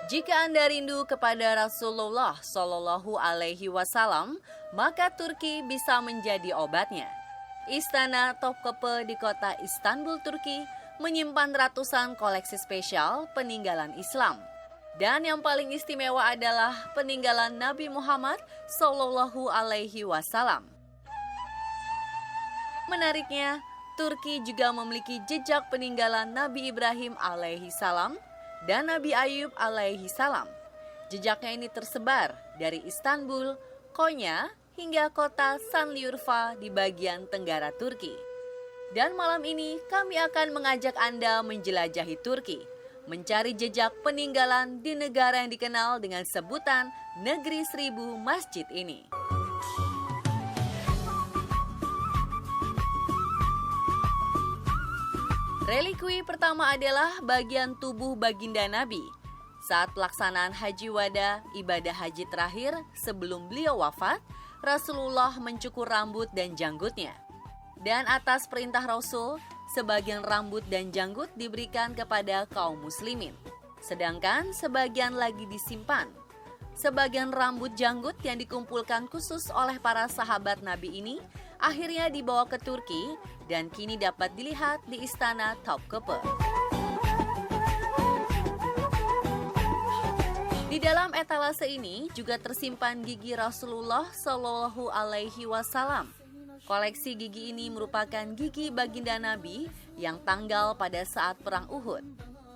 Jika Anda rindu kepada Rasulullah Shallallahu Alaihi Wasallam, maka Turki bisa menjadi obatnya. Istana Topkapi di kota Istanbul, Turki, menyimpan ratusan koleksi spesial peninggalan Islam. Dan yang paling istimewa adalah peninggalan Nabi Muhammad Shallallahu Alaihi Wasallam. Menariknya, Turki juga memiliki jejak peninggalan Nabi Ibrahim alaihi salam dan Nabi Ayub alaihi salam. Jejaknya ini tersebar dari Istanbul, Konya, hingga kota Sanliurfa di bagian tenggara Turki. Dan malam ini kami akan mengajak Anda menjelajahi Turki, mencari jejak peninggalan di negara yang dikenal dengan sebutan Negeri Seribu Masjid ini. Relikwi pertama adalah bagian tubuh baginda Nabi. Saat pelaksanaan Haji Wada, ibadah haji terakhir sebelum beliau wafat, Rasulullah mencukur rambut dan janggutnya. Dan atas perintah Rasul, sebagian rambut dan janggut diberikan kepada kaum muslimin. Sedangkan sebagian lagi disimpan. Sebagian rambut janggut yang dikumpulkan khusus oleh para sahabat Nabi ini akhirnya dibawa ke Turki dan kini dapat dilihat di Istana Topkapi. Di dalam etalase ini juga tersimpan gigi Rasulullah Shallallahu Alaihi Wasallam. Koleksi gigi ini merupakan gigi baginda Nabi yang tanggal pada saat perang Uhud.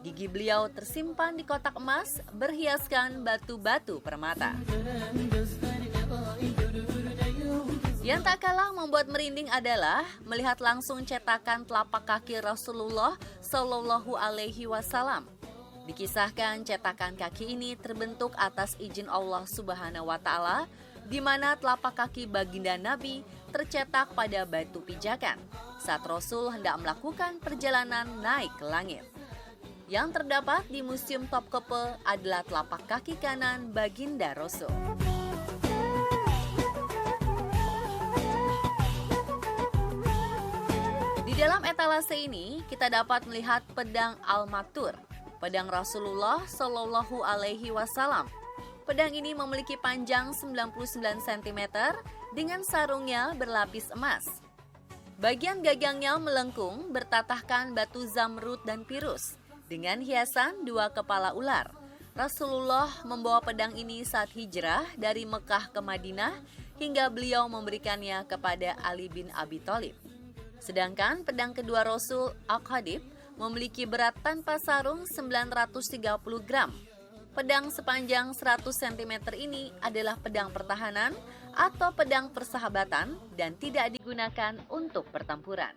Gigi beliau tersimpan di kotak emas berhiaskan batu-batu permata. Yang tak kalah membuat merinding adalah melihat langsung cetakan telapak kaki Rasulullah Shallallahu Alaihi Wasallam. Dikisahkan cetakan kaki ini terbentuk atas izin Allah Subhanahu Wa Taala, di mana telapak kaki baginda Nabi tercetak pada batu pijakan saat Rasul hendak melakukan perjalanan naik ke langit. Yang terdapat di Museum Topkapi adalah telapak kaki kanan baginda Rasul. Di dalam etalase ini kita dapat melihat pedang Al-Matur, pedang Rasulullah Shallallahu Alaihi Wasallam. Pedang ini memiliki panjang 99 cm dengan sarungnya berlapis emas. Bagian gagangnya melengkung bertatahkan batu zamrud dan pirus dengan hiasan dua kepala ular. Rasulullah membawa pedang ini saat hijrah dari Mekah ke Madinah hingga beliau memberikannya kepada Ali bin Abi Thalib. Sedangkan pedang kedua Rasul, Al-Qadib, memiliki berat tanpa sarung 930 gram. Pedang sepanjang 100 cm ini adalah pedang pertahanan atau pedang persahabatan dan tidak digunakan untuk pertempuran.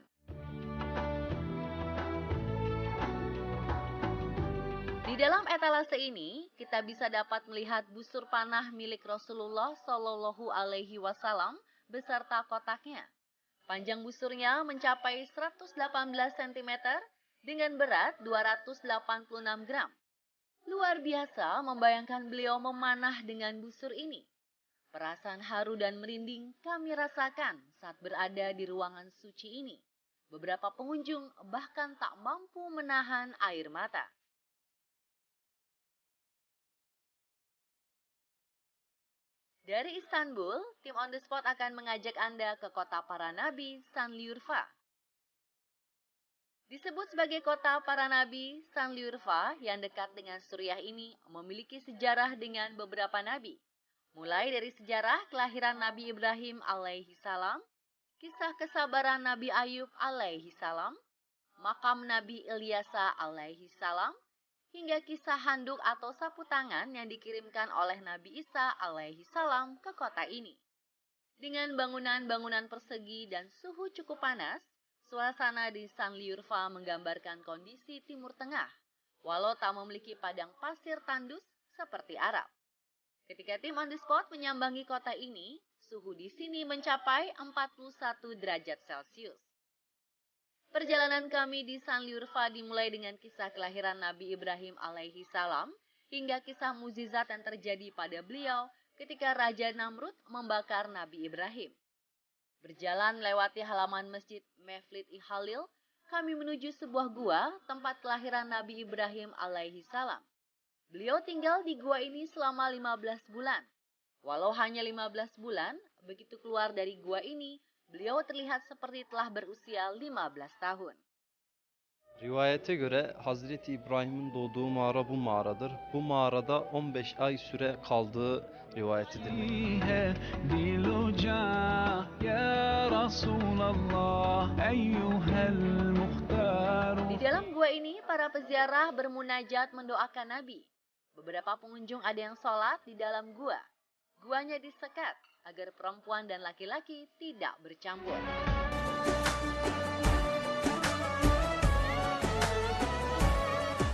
Di dalam etalase ini, kita bisa dapat melihat busur panah milik Rasulullah Shallallahu Alaihi Wasallam beserta kotaknya. Panjang busurnya mencapai 118 cm dengan berat 286 gram. Luar biasa membayangkan beliau memanah dengan busur ini. Perasaan haru dan merinding kami rasakan saat berada di ruangan suci ini. Beberapa pengunjung bahkan tak mampu menahan air mata. Dari Istanbul, tim On The Spot akan mengajak Anda ke kota para nabi, Sanliurfa. Disebut sebagai kota para nabi, Sanliurfa yang dekat dengan Suriah ini memiliki sejarah dengan beberapa nabi. Mulai dari sejarah kelahiran Nabi Ibrahim alaihi salam, kisah kesabaran Nabi Ayub alaihi salam, makam Nabi Ilyasa alaihi salam, hingga kisah handuk atau sapu tangan yang dikirimkan oleh Nabi Isa alaihi salam ke kota ini. Dengan bangunan-bangunan persegi dan suhu cukup panas, suasana di Sanliurfa menggambarkan kondisi Timur Tengah, walau tak memiliki padang pasir tandus seperti Arab. Ketika tim On The Spot menyambangi kota ini, suhu di sini mencapai 41 derajat Celcius. Perjalanan kami di Sanliurfa dimulai dengan kisah kelahiran Nabi Ibrahim alaihi salam hingga kisah mukjizat yang terjadi pada beliau ketika Raja Namrud membakar Nabi Ibrahim. Berjalan melewati halaman Masjid Mevlid-i-Halil, kami menuju sebuah gua tempat kelahiran Nabi Ibrahim alaihi salam. Beliau tinggal di gua ini selama 15 bulan. Walau hanya 15 bulan, begitu keluar dari gua ini, beliau terlihat seperti telah berusia 15 tahun. Rivayete göre Hazreti İbrahim'in doğduğu mağara bu mağaradır. Bu mağarada 15 ay süre kaldığı rivayet edilmektedir. है दिलो जा या रसूल अल्लाह أيها المختار. Di dalam gua ini, para peziarah bermunajat mendoakan Nabi. Beberapa pengunjung ada yang sholat di dalam gua. Guanya disekat agar perempuan dan laki-laki tidak bercampur.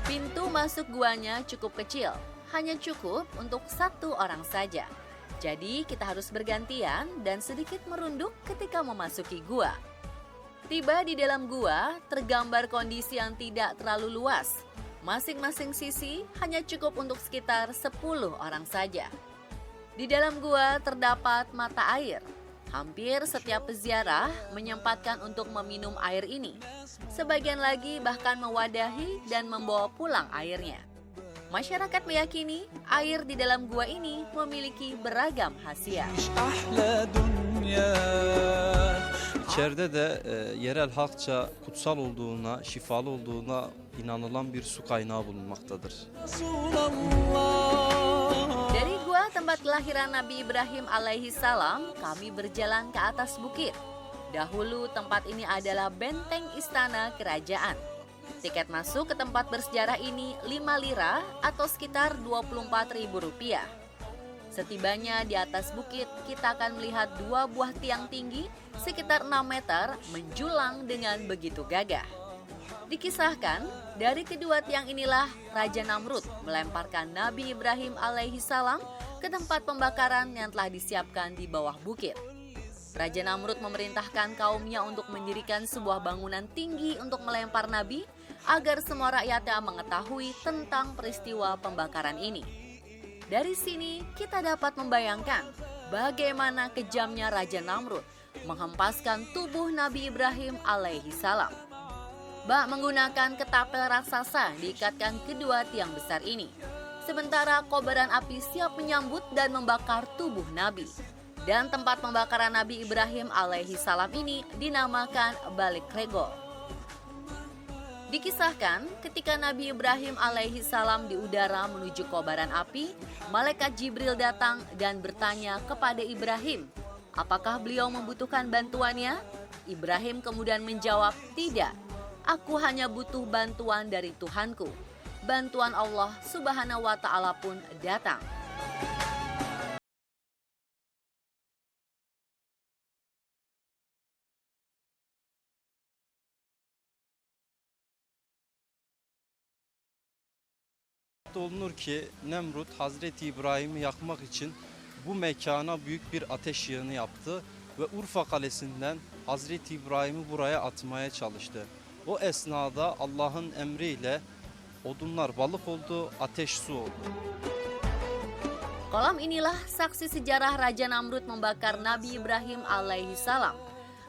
Pintu masuk guanya cukup kecil, hanya cukup untuk satu orang saja. Jadi kita harus bergantian dan sedikit merunduk ketika memasuki gua. Tiba di dalam gua, tergambar kondisi yang tidak terlalu luas. Masing-masing sisi hanya cukup untuk sekitar 10 orang saja. Di dalam gua terdapat mata air. Hampir setiap peziarah menyempatkan untuk meminum air ini. Sebagian lagi bahkan mewadahi dan membawa pulang airnya. Masyarakat meyakini air di dalam gua ini memiliki beragam khasiat. أحلى دنيا. İçeride de yerel halkça kutsal olduğuna, şifalı olduğuna inanılan bir su kaynağı bulunmaktadır. رسول الله. Dari gua tempat kelahiran Nabi Ibrahim alaihi salam, kami berjalan ke atas bukit. Dahulu tempat ini adalah benteng istana kerajaan. Tiket masuk ke tempat bersejarah ini 5 lira atau sekitar Rp24.000. Setibanya di atas bukit, kita akan melihat 2 buah tiang tinggi sekitar 6 meter menjulang dengan begitu gagah. Dikisahkan, dari kedua tiang inilah Raja Namrud melemparkan Nabi Ibrahim alaihi salam ke tempat pembakaran yang telah disiapkan di bawah bukit. Raja Namrud memerintahkan kaumnya untuk mendirikan sebuah bangunan tinggi untuk melempar Nabi agar semua rakyatnya mengetahui tentang peristiwa pembakaran ini. Dari sini kita dapat membayangkan bagaimana kejamnya Raja Namrud menghempaskan tubuh Nabi Ibrahim alaihi salam. Bak menggunakan ketapel raksasa diikatkan kedua tiang besar ini. Sementara kobaran api siap menyambut dan membakar tubuh Nabi. Dan tempat pembakaran Nabi Ibrahim alaihi salam ini dinamakan Balik Regol. Dikisahkan ketika Nabi Ibrahim alaihi salam di udara menuju kobaran api, malaikat Jibril datang dan bertanya kepada Ibrahim, apakah beliau membutuhkan bantuannya? Ibrahim kemudian menjawab, tidak, aku hanya butuh bantuan dari Tuhanku. Bantuan Allah Subhanahu wa Ta'ala pun datang. Olunur ki Nemrut Hazreti İbrahim'i yakmak için bu mekana büyük bir ateş yığını yaptı ve Urfa Kalesi'nden Hazreti İbrahim'i buraya atmaya çalıştı. O esnada Allah'ın emriyle odunlar balık oldu, ateş su oldu. Kolam inilah saksi sejarah Raja Namrud membakar Nabi Ibrahim alaihi salam.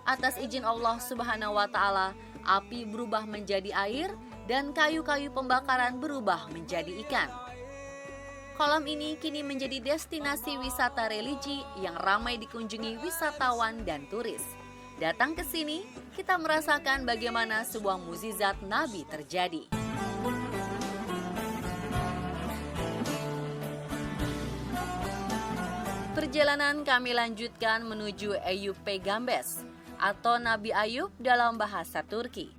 Atas izin Allah Subhanahu wa Ta'ala, api berubah menjadi air dan kayu-kayu pembakaran berubah menjadi ikan. Kolam ini kini menjadi destinasi wisata religi yang ramai dikunjungi wisatawan dan turis. Datang ke sini, kita merasakan bagaimana sebuah mukjizat Nabi terjadi. Perjalanan kami lanjutkan menuju Eyüp Peygamber atau Nabi Ayub dalam bahasa Turki.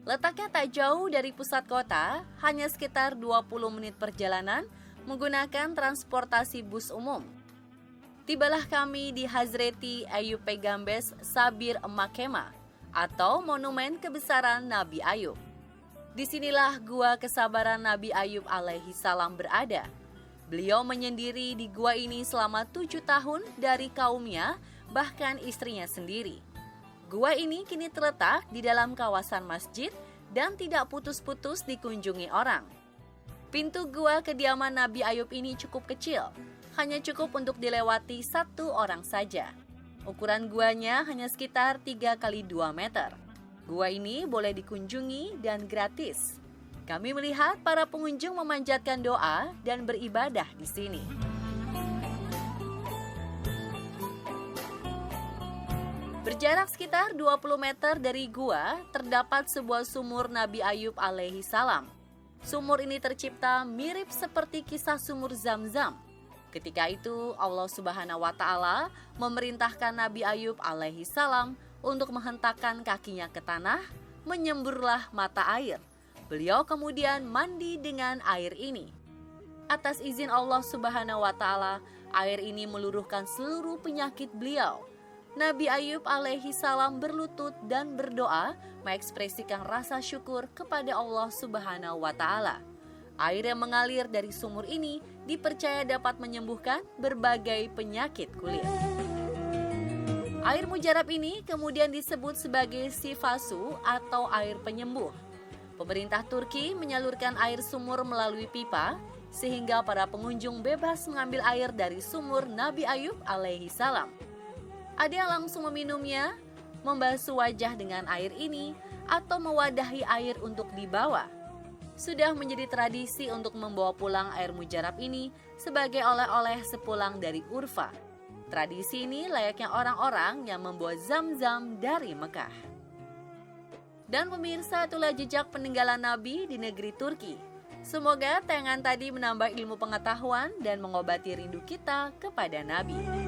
Letaknya tak jauh dari pusat kota, hanya sekitar 20 menit perjalanan menggunakan transportasi bus umum. Tibalah kami di Hazreti Eyüp Peygamber Sabir Makema atau Monumen Kebesaran Nabi Ayub. Disinilah gua kesabaran Nabi Ayub alaihi salam berada. Beliau menyendiri di gua ini selama 7 tahun dari kaumnya, bahkan istrinya sendiri. Gua ini kini terletak di dalam kawasan masjid dan tidak putus-putus dikunjungi orang. Pintu gua kediaman Nabi Ayub ini cukup kecil, hanya cukup untuk dilewati satu orang saja. Ukuran guanya hanya sekitar 3 x 2 meter. Gua ini boleh dikunjungi dan gratis. Kami melihat para pengunjung memanjatkan doa dan beribadah di sini. Berjarak sekitar 20 meter dari gua, terdapat sebuah sumur Nabi Ayub alaihi salam. Sumur ini tercipta mirip seperti kisah sumur Zam-Zam. Ketika itu Allah Subhanahu wa Ta'ala memerintahkan Nabi Ayub alaihi salam untuk menghentakkan kakinya ke tanah, menyemburlah mata air. Beliau kemudian mandi dengan air ini. Atas izin Allah Subhanahu wa Ta'ala, air ini meluruhkan seluruh penyakit beliau. Nabi Ayub alaihi salam berlutut dan berdoa mengekspresikan rasa syukur kepada Allah Subhanahu wa Ta'ala. Air yang mengalir dari sumur ini dipercaya dapat menyembuhkan berbagai penyakit kulit. Air mujarab ini kemudian disebut sebagai sifasu atau air penyembuh. Pemerintah Turki menyalurkan air sumur melalui pipa sehingga para pengunjung bebas mengambil air dari sumur Nabi Ayub alaihi salam. Ada yang langsung meminumnya, membasuh wajah dengan air ini, atau mewadahi air untuk dibawa. Sudah menjadi tradisi untuk membawa pulang air mujarab ini sebagai oleh-oleh sepulang dari Urfa. Tradisi ini layaknya orang-orang yang membawa Zam-Zam dari Mekah. Dan pemirsa, itulah jejak peninggalan Nabi di negeri Turki. Semoga tayangan tadi menambah ilmu pengetahuan dan mengobati rindu kita kepada Nabi.